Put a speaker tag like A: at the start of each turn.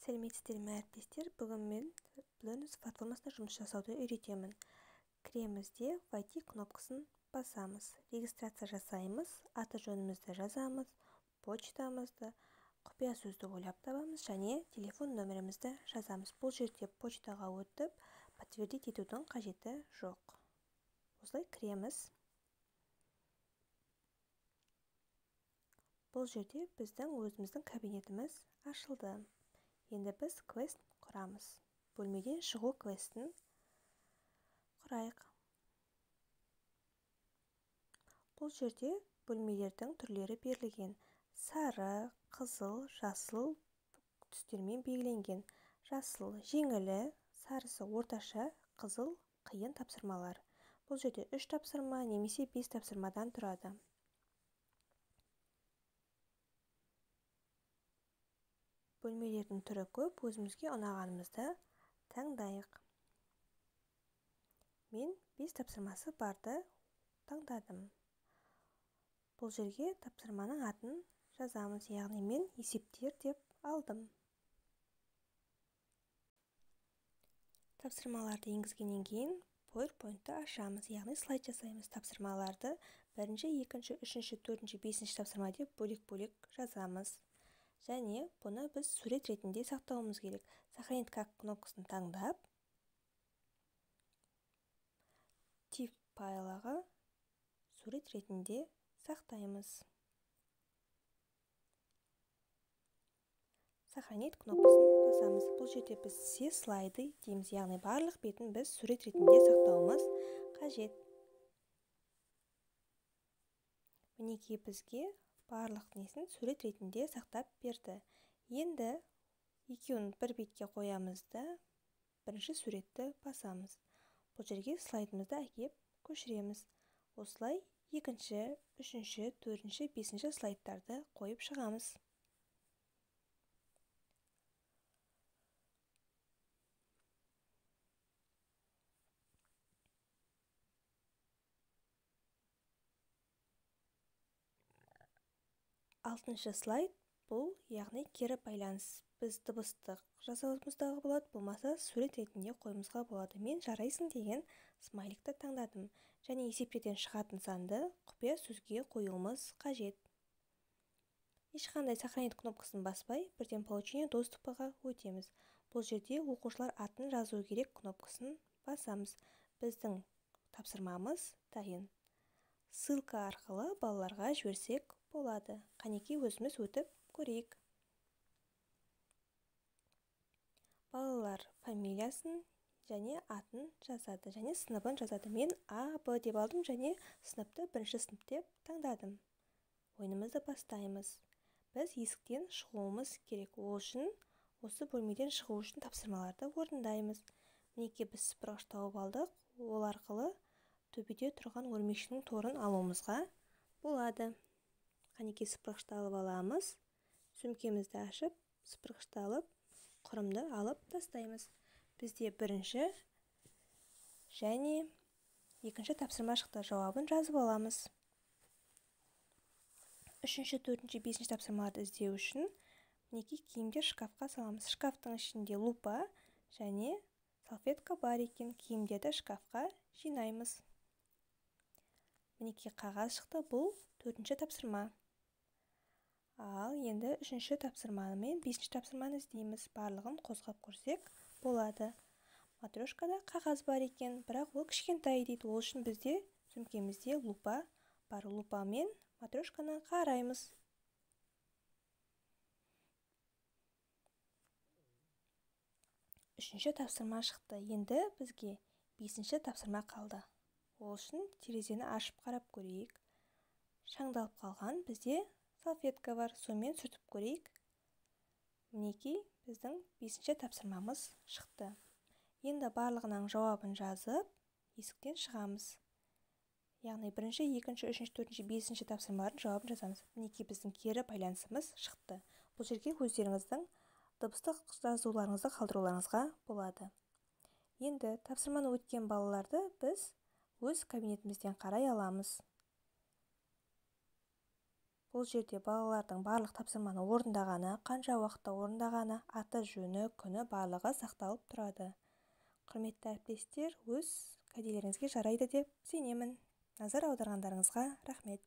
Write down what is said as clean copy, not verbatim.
A: Сәлеметсіздер ме әріптестер? Бүгін мен Learn платформасында жұмыс жасауды үйретемін. Кіреміз де войти кнопкасын басамыз. Регистрация жасаймыз, аты жөнімізді жазамыз, почтамызды, құпия сөзді ойлап табамыз және телефон нөмірімізді жазамыз. Бұл жерде почтаға өтіп, подтвердить етудің қажеті жоқ. Осылай кіреміз. Бұл жерде біздің өзіміздің кабинетіміз ашылды. Енді біз квест құрамыз. Бөлмеден шығу квестін құрайық. Бұл жерде бөлмелердің түрлері берілген. Сары, қызыл, жасыл түстермен белгіленген. Жасыл жеңілі, сарысы орташа, қызыл қиын тапсырмалар. Бұл жерде 3 тапсырма немесе 5 тапсырмадан тұрады. Бөлмелердің түрі көп, өзімізге ұнағанымызды таңдайық. Мен 5 тапсырмасы барды таңдадым. Бұл жерге тапсырманың атын жазамыз, яғни мен есептер деп алдым. Тапсырмаларды енгізгеннен кейін PowerPoint-ты ашамыз, яғни слайд жасаймыз. Тапсырмаларды 1-ші, 2-ші, 3-ші, 4-ші, 5-ші тапсырма деп бөлек-бөлек жазамыз. Және бұны біз сурет ретінде сақтауымыз керек. Сохранить как кнопкасын таңдап, TIFF файлға сурет ретінде сақтаймыз. Сохранить кнопкасын басамыз. Бұл жерде біз все слайды дейміз, яғни барлық бетін біз сурет ретінде сақтауымыз қажет. Мінекей бізге барлық несін сурет ретінде сақтап берді. Енді екеуін бір бетке қоямыз да, бірінші суретті басамыз. Бұл жерге слайдымызды әкеп көшіреміз. Осылай 2-ші, 3-ші, 4-ші, 5-ші слайдтарды қойып шығамыз. Алтыншы слайд бұл, яғни кері байланыс. Біз дыбыстық жасауымыздағы болады, болмаса сурет ретінде қойымызға болады. Мен жарайсың деген смайликті таңдадым. Және есептерден шығатын санды құпия сөзге қоюымыз қажет. Ешқандай сохранить кнопкасын баспай, бірден получение доступыға өтеміз. Бұл жерде оқушылар атын жазу керек кнопкасын басамыз. Біздің тапсырмамыз дайын. Ссылка арқылы балаларға жіберсек болады. Қанекей өзіміз өтіп көрейік. Балалар фамилиясын және атын жазады, және сыныбын жазады. Мен А, Б деп алдым және сыныпты 1-ші сынып деп таңдадым. Ойынымызды бастаймыз. Біз есіктен шығуымыз керек. Ол үшін осы бөлмеден шығу үшін тапсырмаларды орындаймыз. Мінекей біз сыпырғыш тауып алдық. Ол арқылы төбеде тұрған өрмекшінің торын алуымызға болады. Қанекей сыпырғышты алып аламыз. Сөмкемізді ашып, сыпырғышты алып, құрымды алып тастаймыз. Бізде 1-ші және 2-ші тапсырма шықты. Жауабын жазып аламыз. 3-ші, 4-ші, 5-ші тапсырмаларды іздеу үшін мінекей киімдер шкафқа саламыз. Шкафтың ішінде лупа және салфетка бар екен. Киімдерді шкафқа жинаймыз. Мінекей қағаз шықты. Бұл 4-ші тапсырма. Ал енді 3-ші тапсырманы мен 5-ші тапсырманы іздейміз. Барлығын қосқап көрсек болады. Матрешкада қағаз бар екен, бірақ ол кішкентай дейді. Ол үшін бізде сөмкемізде лупа бар. Лупамен матрешканы қараймыз. Үшінші тапсырма шықты. Енді бізге 5-ші тапсырма қалды. Ол үшін терезені ашып қарап көрейік. Шаңдалып қалған бізде салфетка бар, сонымен сүртіп көрейік. Мінекей біздің 5-ші тапсырмамыз шықты. Енді барлығының жауабын жазып, есіктен шығамыз. Яғни 1-ші, 2-ші, 3-ші, 4-ші, 5-ші тапсырмалардың жауабын жазамыз. Мінекей біздің кері байланысымыз шықты. Бұл жерге өздеріңіздің дыбыстық жазуларыңызды қалдыруларыңызға болады. Енді тапсырманы өткен балаларды біз өз кабинетімізден қарай аламыз. бұл жерде балалардың барлық тапсырманы орындағаны, қанша уақытта орындағаны, аты-жөні, күні барлығы сақталып тұрады. Құрметті әріптестер, өз кәделеріңізге жарайды деп сенемін. Назар аударғандарыңызға рахмет.